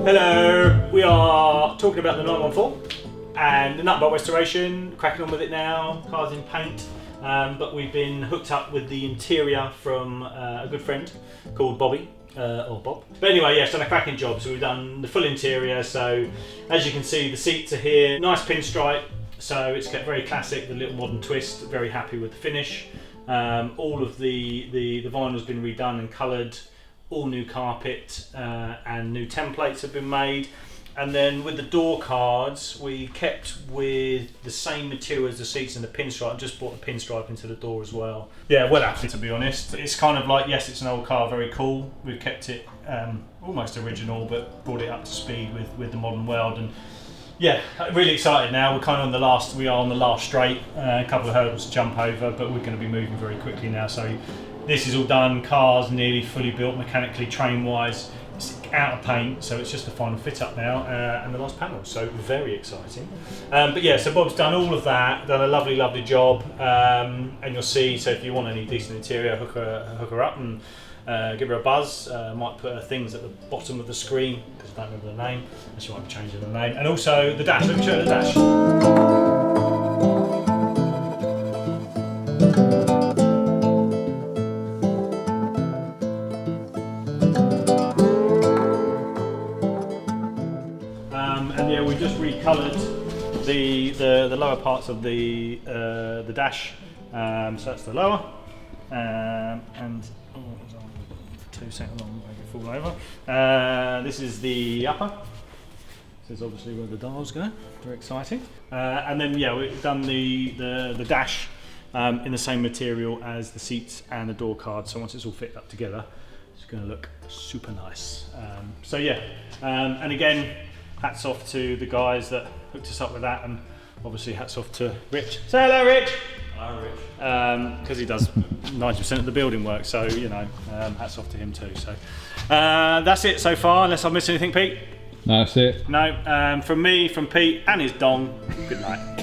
Hello, we are talking about the 914 and the nut bolt restoration, cracking on with it now, car's in paint, but we've been hooked up with the interior from a good friend called Bobby, or Bob. But anyway, yeah, it's done a cracking job, so we've done the full interior, so as you can see the seats are here, nice pinstripe, so it's kept very classic, the little modern twist, very happy with the finish. All of the vinyl's been redone and coloured. All new carpet and new templates have been made, and then with the door cards we kept with the same material as the seats and the pinstripe. Just brought the pinstripe into the door as well. Yeah, well actually, to be honest, it's kind of like, yes, it's an old car, very cool. We've kept it almost original, but brought it up to speed with the modern world. And yeah, really excited now. We're kind of we are on the last straight, a couple of hurdles to jump over, but we're going to be moving very quickly now. So this is all done, car's nearly fully built mechanically, train wise, it's out of paint, so it's just the final fit up now, and the last panel, so very exciting. But yeah, so Bob's done all of that, done a lovely job, and you'll see, so if you want any decent interior, hook her up and give her a buzz. Might put her things at the bottom of the screen, because I don't remember the name, and she might be changing the name. And also the dash, let me show you the dash. And yeah, we just recoloured the lower parts of the dash. So that's the lower, and oh, 2 seconds, I'll make it fall over. This is the upper. This is obviously where the dials go. Very exciting. And then yeah, we've done the dash in the same material as the seats and the door card. So once it's all fit up together, it's going to look super nice. So yeah, and again, hats off to the guys that hooked us up with that, and obviously hats off to Rich. Say hello, Rich. Hello, Rich. Because he does 90% of the building work, so you know, hats off to him too. So that's it so far, unless I've missed anything, Pete. That's it. No, from me, from Pete and his dong. Good night.